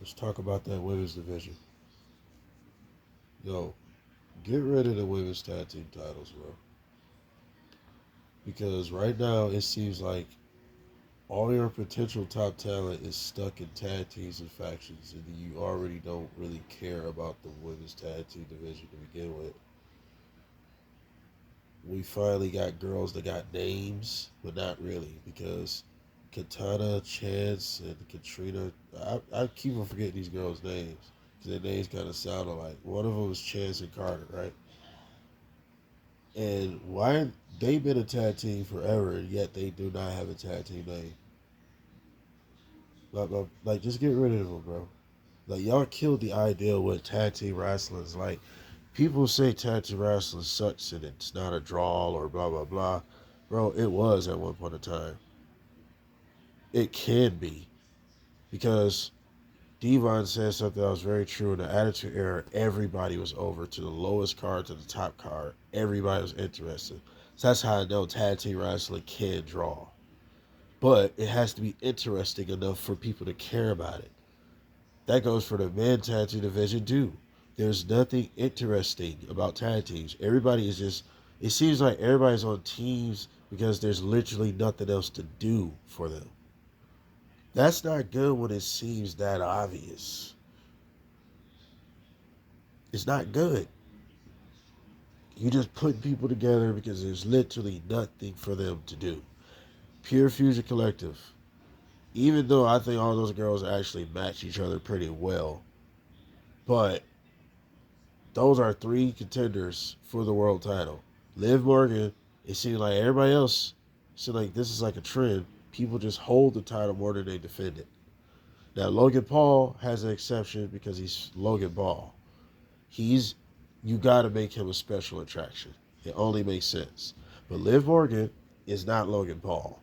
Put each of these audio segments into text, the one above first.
Let's talk about that women's division. Yo, get rid of the women's tag team titles, bro. Because right now it seems like all your potential top talent is stuck in tag teams and factions, and you already don't really care about the women's tag team division to begin with. We finally got girls that got names, but not really, because Katana, Chance, and Katrina, I keep on forgetting these girls' names, because their names kind of sound alike. One of them was Chance and Carter, right? And why they've been a tag team forever, and yet they do not have a tag team name. Like, just get rid of them, bro. Like, y'all killed the idea of what tag team wrestling is like. People say tag team wrestling sucks and it's not a draw or blah blah blah. Bro, it was at one point in time. It can be because Devon said something that was very true in the Attitude Era. Everybody was over to the lowest card to the top card. Everybody was interested. So that's how I know tag team wrestling can draw. But it has to be interesting enough for people to care about it. That goes for the men tag team division too. There's nothing interesting about tag teams. Everybody is just, it seems like everybody's on teams because there's literally nothing else to do for them. That's not good when it seems that obvious. It's not good. You just put people together because there's literally nothing for them to do. Pure Fusion Collective. Even though I think all those girls actually match each other pretty well, but those are three contenders for the world title. Liv Morgan, it seems like everybody else, seems like this is like a trend. People just hold the title more than they defend it. Now, Logan Paul has an exception because he's Logan Paul. He's, you got to make him a special attraction. It only makes sense. But Liv Morgan is not Logan Paul.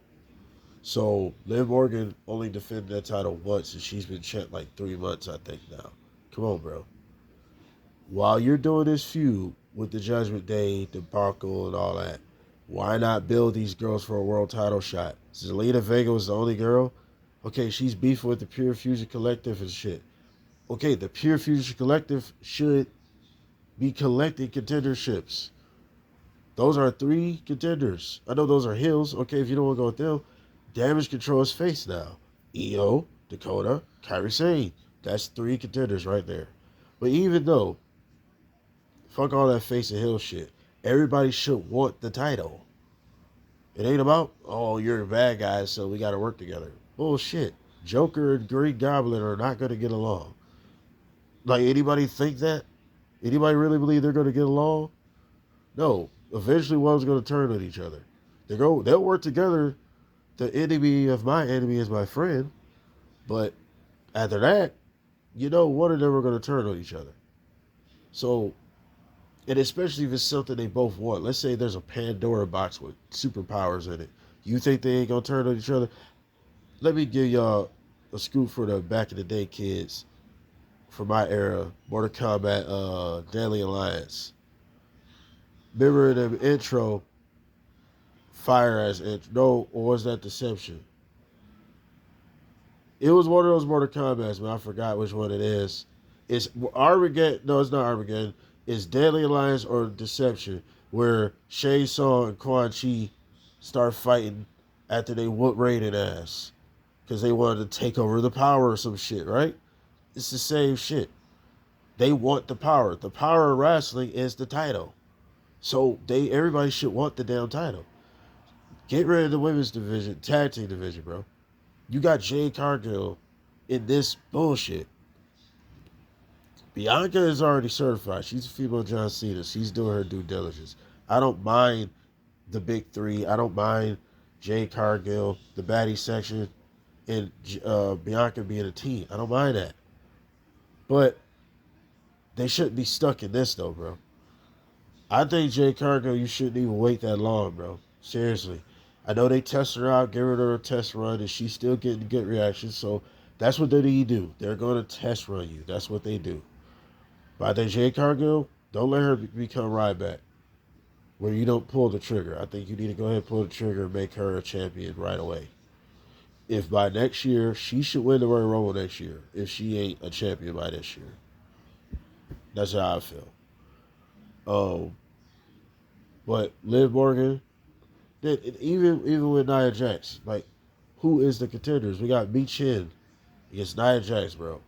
So Liv Morgan only defended that title once, and she's been champ like 3 months, I think, now. Come on, bro. While you're doing this feud with the Judgment Day debacle and all that, why not build these girls for a world title shot? Zelina Vega was the only girl. Okay, she's beefing with the Pure Fusion Collective and shit. Okay, the Pure Fusion Collective should be collecting contenderships. Those are three contenders. I know those are heels. Okay, if you don't want to go with them, Damage Control is face now. Io, Dakota, Kairi Sane. That's three contenders right there. But even though, fuck all that face and heel shit, everybody should want the title. It ain't about, oh, you're a bad guy, so we got to work together. Bullshit. Joker and Green Goblin are not going to get along. Like, anybody think that? Anybody really believe they're going to get along? No. Eventually, one's going to turn on each other. They'll work together. The enemy of my enemy is my friend. But after that, one of them are going to turn on each other. So, and especially if it's something they both want. Let's say there's a Pandora box with superpowers in it. You think they ain't going to turn on each other? Let me give y'all a scoop for the back in the day kids from my era. Mortal Kombat, Deadly Alliance. Remember the intro, Fire as intro? No, or was that Deception? It was one of those Mortal Kombats, but I forgot which one it is. It's Armageddon. No, it's not Armageddon. It's Deadly Alliance or Deception, where Shang Tsung and Quan Chi start fighting after they whoop Raiden ass because they wanted to take over the power or some shit, right? It's the same shit. They want the power. The power of wrestling is the title. So everybody should want the damn title. Get rid of the women's division, tag team division, bro. You got Jade Cargill in this bullshit. Bianca is already certified. She's a female John Cena. She's doing her due diligence. I don't mind the big three. I don't mind Jade Cargill, the baddie section, and Bianca being a team. I don't mind that. But they shouldn't be stuck in this, though, bro. I think Jade Cargill, you shouldn't even wait that long, bro. Seriously. I know they test her out, give her a test run, and she's still getting good reactions. So that's what they need to do. They're going to test run you. That's what they do. But I think Jade Cargill, don't let her become Ryback, where you don't pull the trigger. I think you need to go ahead and pull the trigger and make her a champion right away. If by next year, she should win the Royal Rumble next year. If she ain't a champion by this year, that's how I feel. Um, but Liv Morgan, even with Nia Jax, like, who is the contenders? We got Meech Chin against Nia Jax, bro.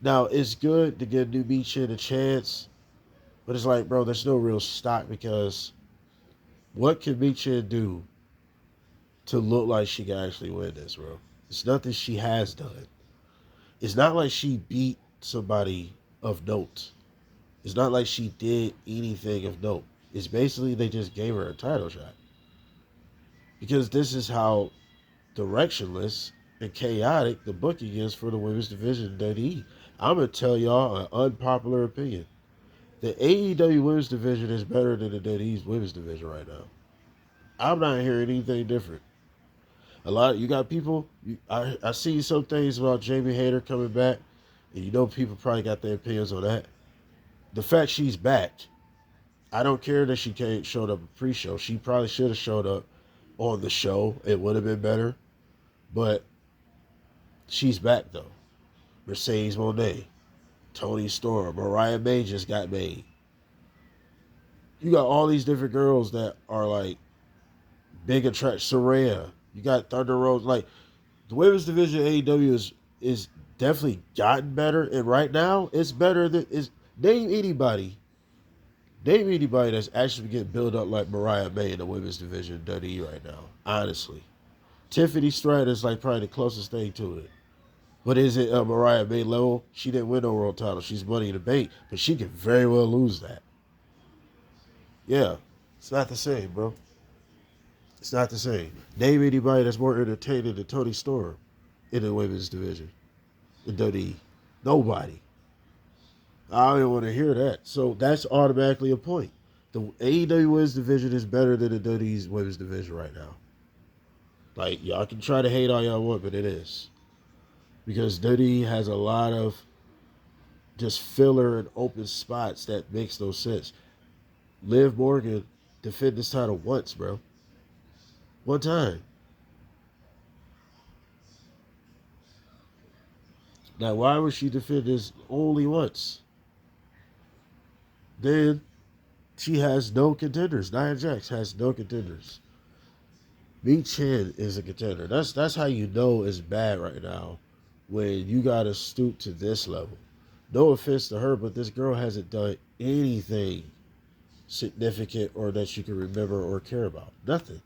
Now it's good to give new Meech Chin a chance, but it's like, bro, there's no real stock because what can Meech Chin do to look like she can actually win this, bro? It's nothing she has done. It's not like she beat somebody of note. It's not like she did anything of note. It's basically they just gave her a title shot. Because this is how directionless and chaotic the booking is for the women's division in WWE. I'm going to tell y'all an unpopular opinion. The AEW women's division is better than the WWE's women's division right now. I'm not hearing anything different. You got people, I see some things about Jamie Hayter coming back, and you know people probably got their opinions on that. The fact she's back, I don't care that showed up at pre-show. She probably should have showed up on the show. It would have been better. But she's back, though. Mercedes Moné, Toni Storm, Mariah May just got made. You got all these different girls that are, like, big attract. Saraya. You got Thunder Rose. Like, the women's division of AEW is definitely gotten better. And right now, it's better than... Name anybody that's actually getting built up like Mariah May in the women's division of WWE right now. Honestly. Tiffany Stratton is like probably the closest thing to it. But is it Mariah May level? She didn't win no world title. She's Money in the Bank. But she could very well lose that. Yeah. It's not the same, bro. It's not the same. Name anybody that's more entertaining than Toni Storm in the women's division in WWE. Nobody. I don't even want to hear that. So that's automatically a point. The AEW women's division is better than the WWE's women's division right now. Like, y'all can try to hate all y'all want, but it is. Because WWE has a lot of just filler and open spots that makes no sense. Liv Morgan defended this title once, bro. One time. Now, why would she defend this only once? Then she has no contenders. Nia Jax has no contenders. Meech Chin is a contender. That's how you know it's bad right now when you got to stoop to this level. No offense to her, but this girl hasn't done anything significant or that you can remember or care about. Nothing.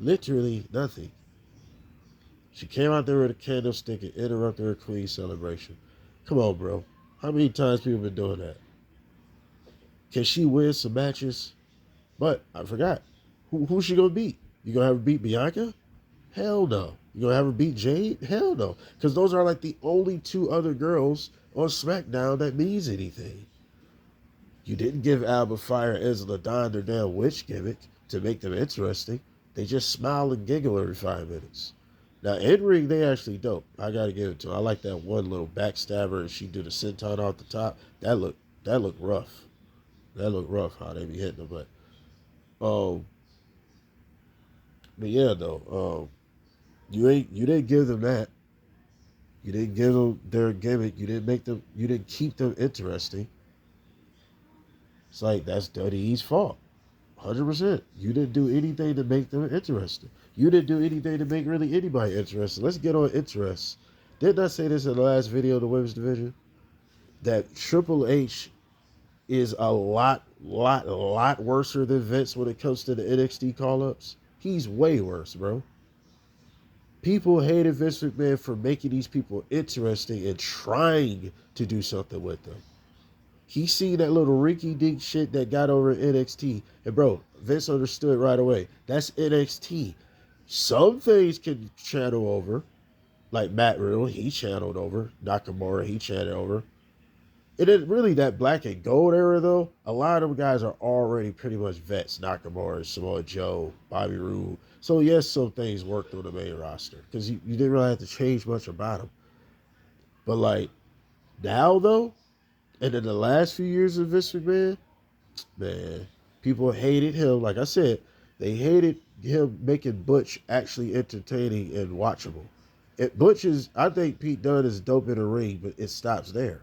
Literally nothing. She came out there with a candlestick and interrupted her queen celebration. Come on, bro. How many times people been doing that? Can she win some matches? But I forgot. Who's she gonna beat? You gonna have her beat Bianca? Hell no. You gonna have her beat Jade? Hell no. Because those are like the only two other girls on SmackDown that means anything. You didn't give Alba Fire and Angela Dawn their damn witch gimmick to make them interesting. They just smile and giggle every 5 minutes. Now, in ring, they actually dope. I gotta give it to her. I like that one little backstabber and she did a senton off the top. That looked rough. That looked rough how they be hitting them. But yeah, though, you didn't give them that. You didn't give them their gimmick. You didn't keep them interesting. It's like that's WWE's fault. 100%. You didn't do anything to make them interesting. You didn't do anything to make really anybody interested. Let's get on interest. Didn't I say this in the last video of the women's division? That Triple H is a lot worse than Vince when it comes to the NXT call-ups. He's way worse, bro. People hated Vince McMahon for making these people interesting and trying to do something with them. He seen that little rinky-dink shit that got over NXT. And bro, Vince understood right away. That's NXT. Some things can channel over. Like Matt Riddle, he channeled over. Nakamura, he channeled over. And then really that black and gold era though, a lot of them guys are already pretty much vets. Nakamura, Samoa Joe, Bobby Roode. So yes, some things worked on the main roster. Because you didn't really have to change much about them. But like, now though, and in the last few years of Vince McMahon, man, people hated him. Like I said, they hated him making Butch actually entertaining and watchable. Butch is, I think Pete Dunne is dope in the ring, but it stops there.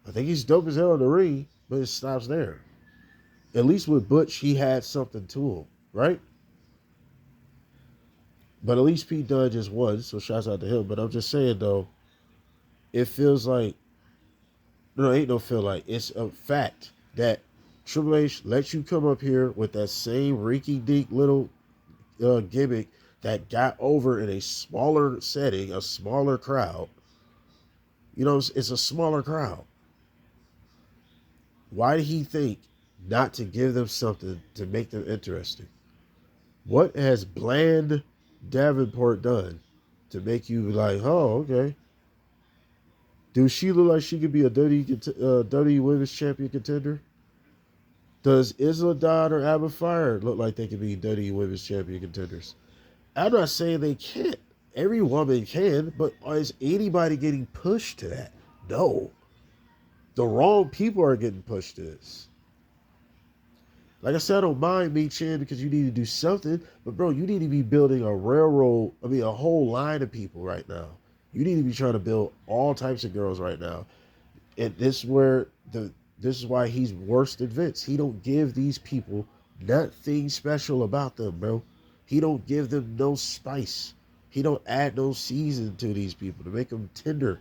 I think he's dope as hell in the ring, but it stops there. At least with Butch, he had something to him, right? But at least Pete Dunne just won, so shouts out to him. But I'm just saying though, it feels like no, ain't no feel like it's a fact that Triple H lets you come up here with that same rinky dink little gimmick that got over in a smaller setting, a smaller crowd. You know, it's a smaller crowd. Why did he think not to give them something to make them interesting? What has bland Davenport done to make you like, oh, okay? Does she look like she could be a WWE Women's Champion contender? Does Isla Dawn or Abba Fire look like they could be WWE Women's Champion contenders? I'm not saying they can't. Every woman can, but is anybody getting pushed to that? No. The wrong people are getting pushed to this. Like I said, I don't mind me Chin because you need to do something, but bro, you need to be building a whole line of people right now. You need to be trying to build all types of girls right now. And this is why he's worse than Vince. He don't give these people nothing special about them, bro. He don't give them no spice. He don't add no season to these people to make them tender,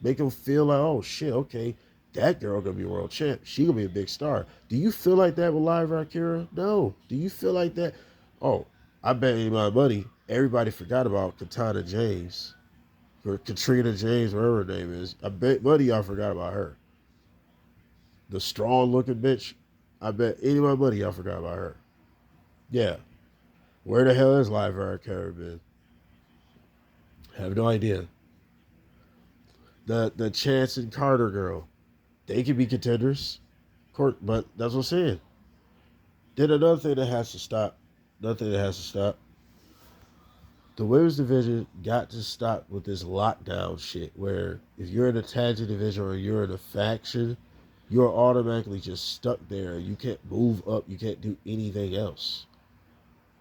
make them feel like, oh shit, okay, that girl gonna be a world champ. She gonna be a big star. Do you feel like that with Live Akira? No. Do you feel like that? Oh, I bet you my money. Everybody forgot about Katana James or Katrina James, whatever her name is. I bet money y'all forgot about her. The strong looking bitch. I bet any of my money y'all forgot about her. Yeah. Where the hell is Live Akira been? Have no idea. The Chance and Carter girl. They could be contenders. But that's what I'm saying. Then another thing that has to stop. Another thing that has to stop. The women's division got to stop with this lockdown shit where if you're in a tag team division or you're in a faction, you're automatically just stuck there. You can't move up. You can't do anything else.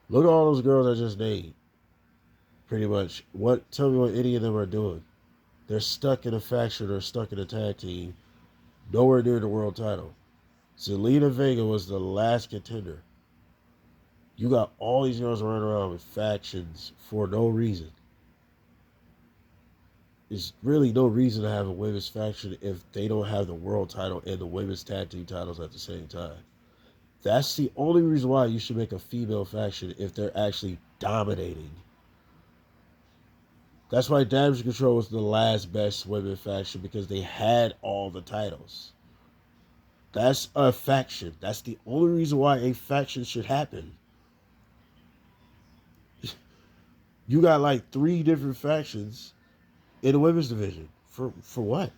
Look at all those girls I just named. Pretty much. Tell me what any of them are doing. They're stuck in a faction or stuck in a tag team. Nowhere near the world title. Zelina Vega was the last contender. You got all these girls running around with factions for no reason. There's really no reason to have a women's faction if they don't have the world title and the women's tag team titles at the same time. That's the only reason why you should make a female faction if they're actually dominating. That's why Damage Control was the last best women's faction because they had all the titles. That's a faction. That's the only reason why a faction should happen. You got like 3 different factions in the women's division. For what?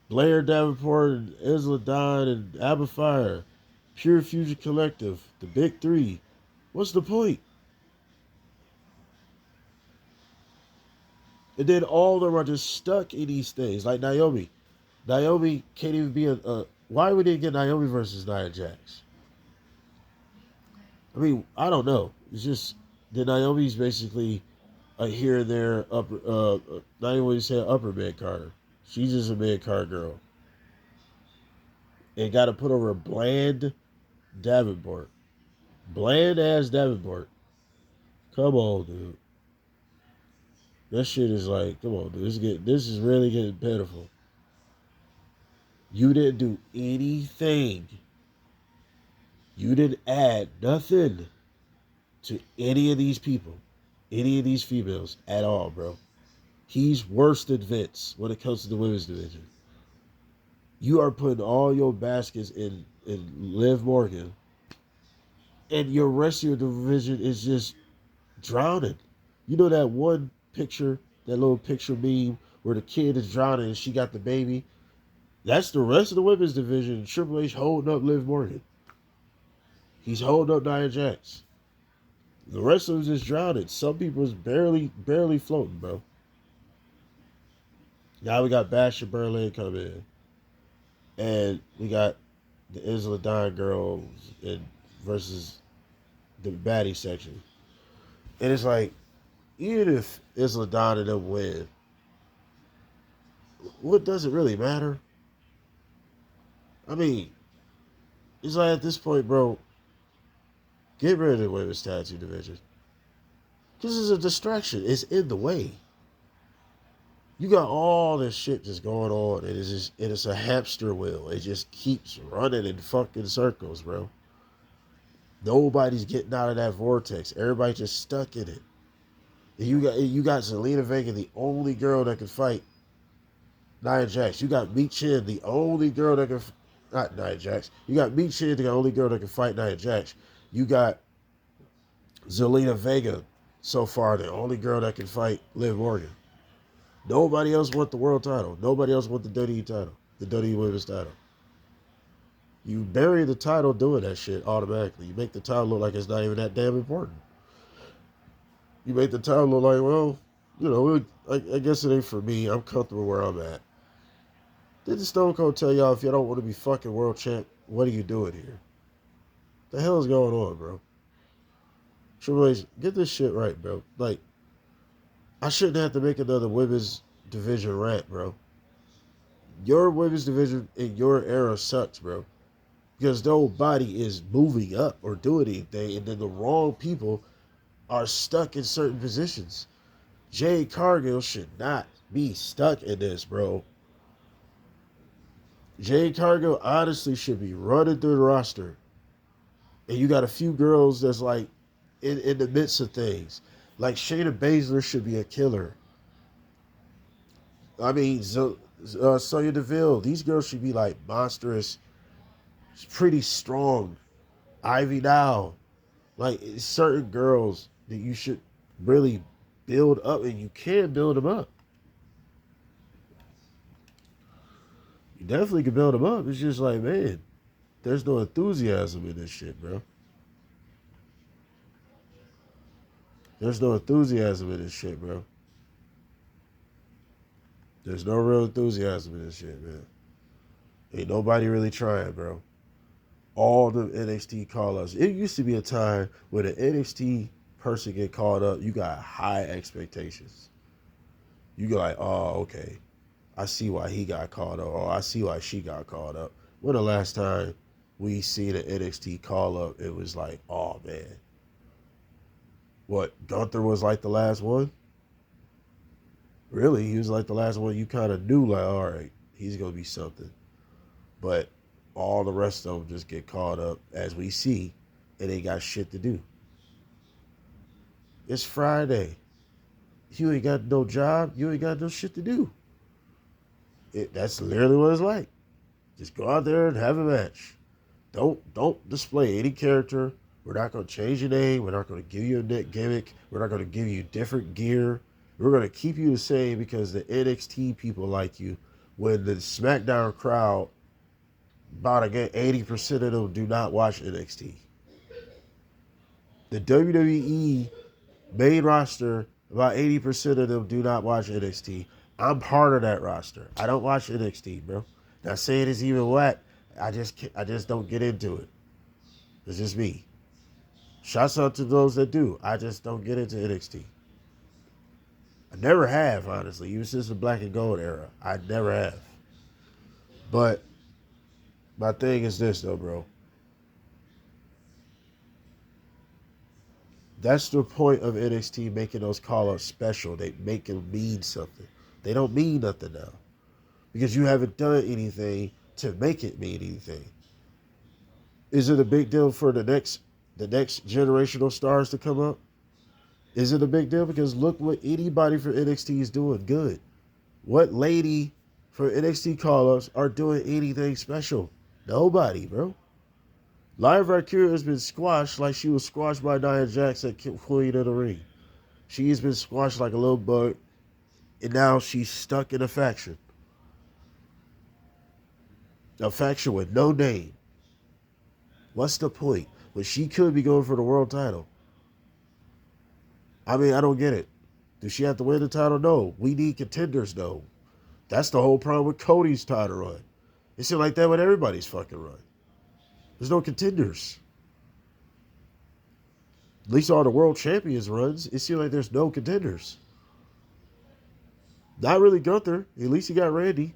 Blair Davenport and Isla Dawn and Abba Fire, Pure Fusion Collective, the Big 3. What's the point? And then all of them are just stuck in these things. Like Naomi. Naomi can't even be a why would they get Naomi versus Nia Jax? I mean, I don't know. It's just that Naomi's basically a here and there upper not even what you say upper mid carder. She's just a mid card girl. And got to put over a bland Davenport. Bland ass Davenport. Come on, dude. That shit is like, come on, dude. This is really getting pitiful. You didn't do anything. You didn't add nothing to any of these people, any of these females at all, bro. He's worse than Vince when it comes to the women's division. You are putting all your baskets in Liv Morgan, and your rest of your division is just drowning. You know that one picture, that little picture meme where the kid is drowning and she got the baby? That's the rest of the women's division. Triple H holding up Liv Morgan. He's holding up Nia Jax. The rest of them just drowning. Some people is barely floating, bro. Now we got Basher Berlin coming in. And we got the Isla Dawn girls versus the baddie section. And it's like, even if Isla Dawn and them win, what does it really matter? I mean, it's like at this point, bro, get rid of the women's tag team division. This is a distraction. It's in the way. You got all this shit just going on, and it's a hamster wheel. It just keeps running in fucking circles, bro. Nobody's getting out of that vortex. Everybody's just stuck in it. And you got Zelina Vega, the only girl that can fight Nia Jax. You got Meat Chin, the only girl that can not Nia Jax. You got Meat Chin, the only girl that can fight Nia Jax. You got Zelina Vega, so far the only girl that can fight Liv Morgan. Nobody else won the world title. Nobody else won the WWE title, the WWE Women's title. You bury the title doing that shit automatically. You make the title look like it's not even that damn important. You make the title look like, well, you know, I guess it ain't for me. I'm comfortable where I'm at. Didn't Stone Cold tell y'all if you don't want to be fucking world champ, what are you doing here? The hell is going on, bro? Triple H, get this shit right, bro. Like, I shouldn't have to make another women's division rant, bro. Your women's division in your era sucks, bro. Because nobody is moving up or doing anything, and then the wrong people are stuck in certain positions. Jade Cargill should not be stuck in this, bro. Jade Cargill honestly should be running through the roster. And you got a few girls that's like in the midst of things. Like Shayna Baszler should be a killer. I mean, Sonya Deville, these girls should be like monstrous, pretty strong. Ivy Now, like certain girls that you should really build up, and you can build them up. You definitely can build them up. It's just like, man, there's no enthusiasm in this shit, bro. There's no enthusiasm in this shit, bro. There's no real enthusiasm in this shit, man. Ain't nobody really trying, bro. All the NXT call-ups. It used to be a time when an NXT person get called up, you got high expectations. You go like, oh, okay. I see why he got called up. Or I see why she got called up. When the last time we seen an NXT call-up, it was like, oh, man. What, Gunther was like the last one? Really, he was like the last one you kind of knew, like, all right, he's going to be something. But all the rest of them just get caught up, as we see, and they got shit to do. It's Friday. You ain't got no job. You ain't got no shit to do. That's literally what it's like. Just go out there and have a match. Don't display any character. We're not going to change your name. We're not going to give you a net gimmick. We're not going to give you different gear. We're going to keep you the same because the NXT people like you. When the SmackDown crowd, about again 80% of them do not watch NXT. The WWE main roster, about 80% of them do not watch NXT. I'm part of that roster. I don't watch NXT, bro. Not saying it's even whack. I just don't get into it. It's just me. Shouts out to those that do. I just don't get into NXT. I never have, honestly. Even since the black and gold era. I never have. But my thing is this, though, bro. That's the point of NXT making those call-ups special. They make them mean something. They don't mean nothing now. Because you haven't done anything to make it mean anything. Is it a big deal for the next generational stars to come up? Is it a big deal? Because look what anybody for NXT is doing good. What lady for NXT call-ups are doing anything special? Nobody, bro. Lyra Valkyria has been squashed like she was squashed by Nia Jax at Queen of the Ring. She's been squashed like a little bug, and now she's stuck in a faction. A faction with no name. What's the point? When she could be going for the world title. I mean, I don't get it. Does she have to win the title? No. We need contenders, though. That's the whole problem with Cody's title run. It seems like that with everybody's fucking run. There's no contenders. At least all the world champions runs, it seems like there's no contenders. Not really Gunther. At least he got Randy.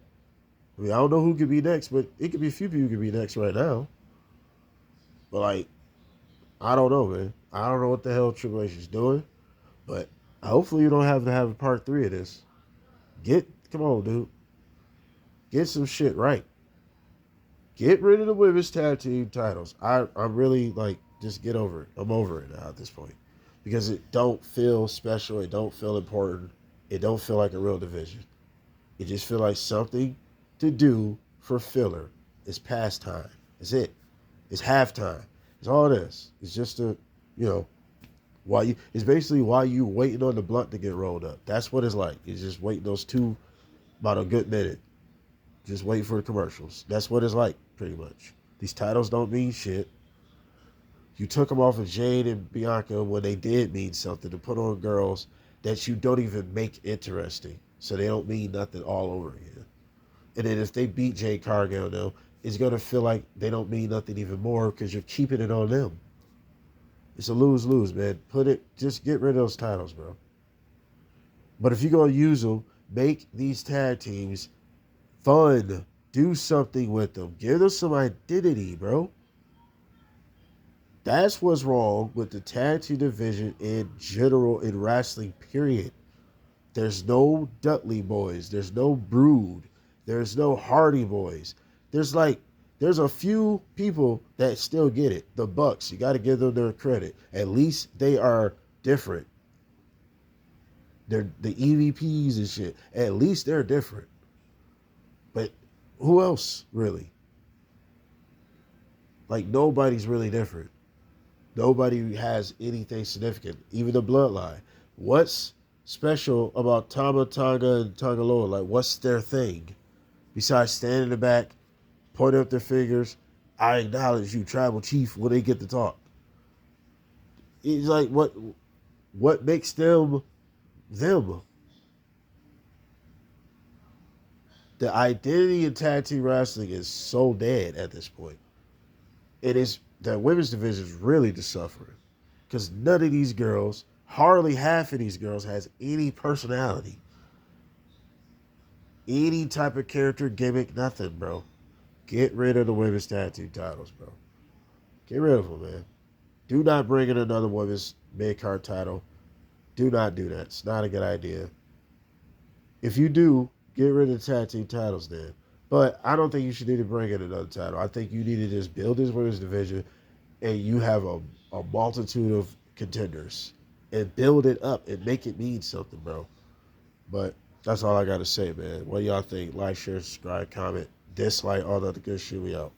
I mean, I don't know who could be next, but it could be a few people who could be next right now. But like, I don't know, man. I don't know what the hell Triple H is doing. But hopefully you don't have to have a part 3 of this. Come on, dude. Get some shit right. Get rid of the women's tag team titles. I'm really like, just get over it. I'm over it now at this point. Because it don't feel special. It don't feel important. It don't feel like a real division. It just feel like something to do for filler. It's pastime. It's it. It's halftime. It's all this. It's just you know, it's basically why you waiting on the blunt to get rolled up. That's what it's like. It's just waiting those two about a good minute. Just waiting for the commercials. That's what it's like, pretty much. These titles don't mean shit. You took them off of Jade and Bianca when they did mean something to put on girls that you don't even make interesting. So they don't mean nothing all over again. And then if they beat Jade Cargill, though, it's going to feel like they don't mean nothing even more because you're keeping it on them. It's a lose-lose, man. Just get rid of those titles, bro. But if you're going to use them, make these tag teams fun. Do something with them. Give them some identity, bro. That's what's wrong with the tag team division in general in wrestling, period. There's no Dudley boys. There's no Brood. There's no Hardy boys. There's a few people that still get it. The Bucks, you got to give them their credit. At least they are different. They're the EVPs and shit. At least they're different. But who else, really? Like, nobody's really different. Nobody has anything significant. Even the Bloodline. What's special about Tama Tonga and Tangaloa? Like, what's their thing? Besides standing in the back, pointing up their fingers, I acknowledge you, Tribal Chief, when they get to talk. It's like, what makes them them? The identity in tag team wrestling is so dead at this point. The women's division is really just suffering. Because none of these girls, hardly half of these girls, has any personality. Any type of character, gimmick, nothing, bro. Get rid of the women's tag team titles, bro. Get rid of them, man. Do not bring in another women's mid-card title. Do not do that. It's not a good idea. If you do, get rid of the tag team titles then. But I don't think you should need to bring in another title. I think you need to just build this women's division and you have a multitude of contenders and build it up and make it mean something, bro. But that's all I got to say, man. What y'all think? Like, share, subscribe, comment, dislike, all that good shit. We out.